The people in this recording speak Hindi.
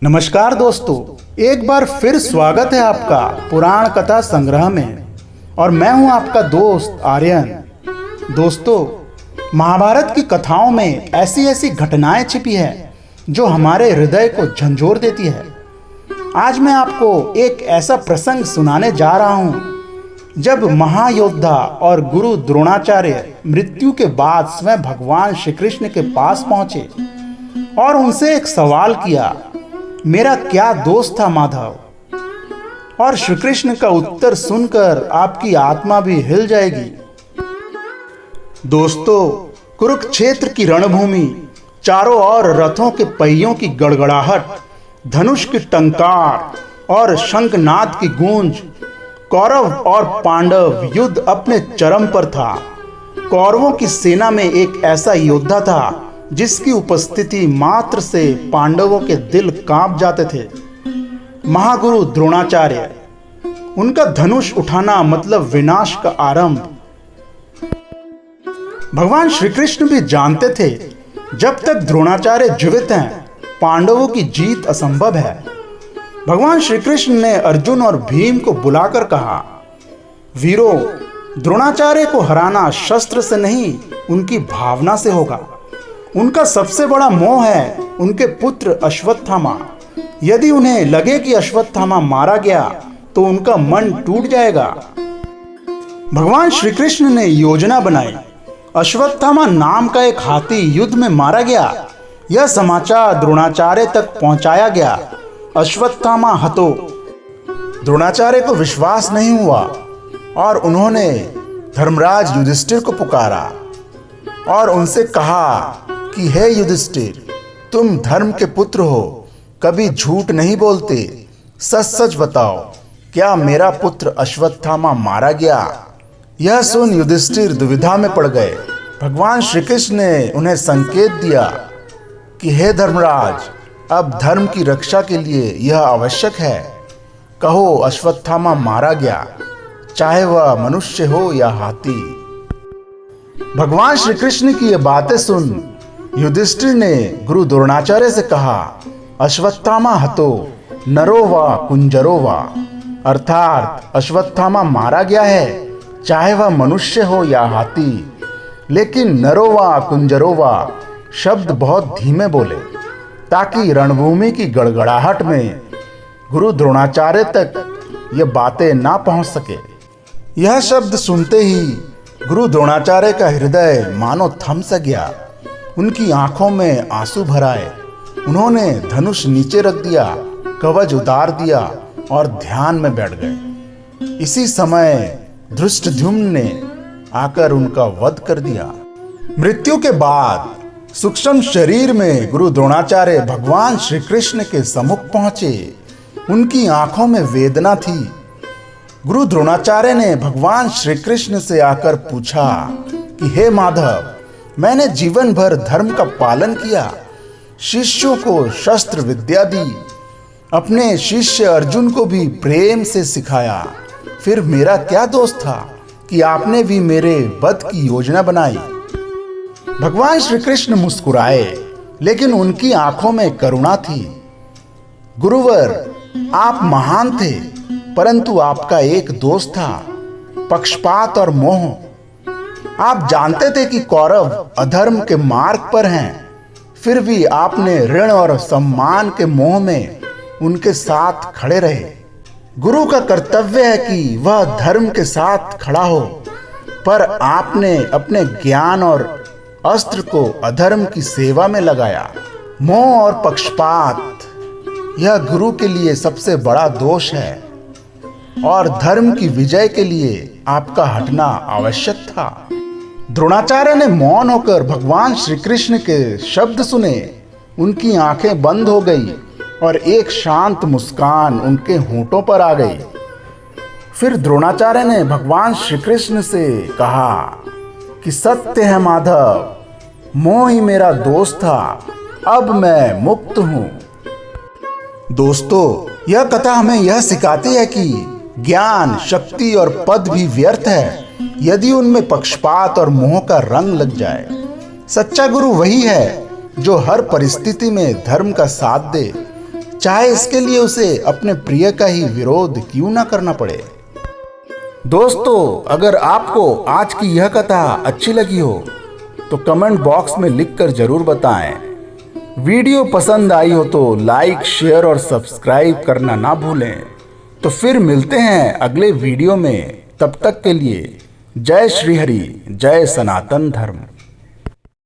नमस्कार दोस्तों, एक बार फिर स्वागत है आपका पुराण कथा संग्रह में। और मैं हूं आपका दोस्त आर्यन। दोस्तों, महाभारत की कथाओं में ऐसी ऐसी घटनाएं छिपी है जो हमारे हृदय को झंझोर देती है। आज मैं आपको एक ऐसा प्रसंग सुनाने जा रहा हूं जब महायोद्धा और गुरु द्रोणाचार्य मृत्यु के बाद स्वयं भगवान श्री कृष्ण के पास पहुंचे और उनसे एक सवाल किया, मेरा क्या दोष था माधव? और श्री कृष्ण का उत्तर सुनकर आपकी आत्मा भी हिल जाएगी। दोस्तों, कुरुक्षेत्र की रणभूमि, चारों ओर रथों के पहियों की गड़गड़ाहट, धनुष की टंकार और शंखनाद की गूंज, कौरव और पांडव युद्ध अपने चरम पर था। कौरवों की सेना में एक ऐसा योद्धा था जिसकी उपस्थिति मात्र से पांडवों के दिल कांप जाते थे। महागुरु द्रोणाचार्य। उनका धनुष उठाना मतलब विनाश का आरंभ। भगवान श्री कृष्ण भी जानते थे जब तक द्रोणाचार्य जीवित हैं पांडवों की जीत असंभव है। भगवान श्री कृष्ण ने अर्जुन और भीम को बुलाकर कहा, वीरों, द्रोणाचार्य को हराना शस्त्र से नहीं उनकी भावना से होगा। उनका सबसे बड़ा मोह है उनके पुत्र अश्वत्थामा। यदि उन्हें लगे कि अश्वत्थामा मारा गया तो उनका मन टूट जाएगा। भगवान श्री कृष्ण ने योजना बनाई। अश्वत्थामा नाम का एक हाथी युद्ध में मारा गया। यह समाचार द्रोणाचार्य तक पहुंचाया गया। अश्वत्थामा हतो। द्रोणाचार्य को विश्वास नहीं हुआ और उन्होंने धर्मराज युधिष्ठिर को पुकारा और उनसे कहा कि हे युधिष्ठिर, तुम धर्म के पुत्र हो, कभी झूठ नहीं बोलते, सच सच बताओ, क्या मेरा पुत्र अश्वत्थामा मारा गया? यह सुन युधिष्ठिर दुविधा में पड़ गए। भगवान श्री कृष्ण ने उन्हें संकेत दिया कि हे धर्मराज, अब धर्म की रक्षा के लिए यह आवश्यक है। कहो, अश्वत्थामा मारा गया, चाहे वह मनुष्य हो या हाथी। भगवान श्री कृष्ण की ये बातें सुन युधिष्ठिर ने गुरु द्रोणाचार्य से कहा, अश्वत्थामा हतो नरो वा कुंजरो वा, अर्थात अश्वत्थामा मारा गया है, चाहे वह मनुष्य हो या हाथी। लेकिन नरो वा कुंजरो वा शब्द बहुत धीमे बोले ताकि रणभूमि की गड़गड़ाहट में गुरु द्रोणाचार्य तक ये बातें ना पहुंच सके। यह शब्द सुनते ही गुरु द्रोणाचार्य का हृदय मानो थम सा गया। उनकी आंखों में आंसू भर आए। उन्होंने धनुष नीचे रख दिया, कवच उतार दिया और ध्यान में बैठ गए। इसी समय धृष्टद्युम्न ने आकर उनका वध कर दिया। मृत्यु के बाद सूक्ष्म शरीर में गुरु द्रोणाचार्य भगवान श्री कृष्ण के सम्मुख पहुंचे। उनकी आंखों में वेदना थी। गुरु द्रोणाचार्य ने भगवान श्री कृष्ण से आकर पूछा कि हे माधव, मैंने जीवन भर धर्म का पालन किया, शिष्यों को शस्त्र विद्या दी, अपने शिष्य अर्जुन को भी प्रेम से सिखाया, फिर मेरा क्या दोष था कि आपने भी मेरे वध की योजना बनाई? भगवान श्री कृष्ण मुस्कुराए, लेकिन उनकी आंखों में करुणा थी। गुरुवर, आप महान थे, परंतु आपका एक दोष था, पक्षपात और मोह। आप जानते थे कि कौरव अधर्म के मार्ग पर हैं, फिर भी आपने ऋण और सम्मान के मोह में उनके साथ खड़े रहे। गुरु का कर्तव्य है कि वह धर्म के साथ खड़ा हो, पर आपने अपने ज्ञान और अस्त्र को अधर्म की सेवा में लगाया। मोह और पक्षपात यह गुरु के लिए सबसे बड़ा दोष है और धर्म की विजय के लिए आपका हटना आवश्यक था। द्रोणाचार्य ने मौन होकर भगवान श्री कृष्ण के शब्द सुने। उनकी आंखें बंद हो गई और एक शांत मुस्कान उनके होंठों पर आ गई। फिर द्रोणाचार्य ने भगवान श्री कृष्ण से कहा कि सत्य है माधव, मोह ही मेरा दोष था, अब मैं मुक्त हूं। दोस्तों, यह कथा हमें यह सिखाती है कि ज्ञान, शक्ति और पद भी व्यर्थ है यदि उनमें पक्षपात और मोह का रंग लग जाए। सच्चा गुरु वही है जो हर परिस्थिति में धर्म का साथ दे, चाहे इसके लिए उसे अपने प्रिय का ही विरोध क्यों ना करना पड़े। दोस्तों, अगर आपको आज की यह कथा अच्छी लगी हो तो कमेंट बॉक्स में लिखकर जरूर बताएं। वीडियो पसंद आई हो तो लाइक, शेयर और सब्सक्राइब करना ना भूलें। तो फिर मिलते हैं अगले वीडियो में। तब तक के लिए जय श्री हरि, जय सनातन धर्म।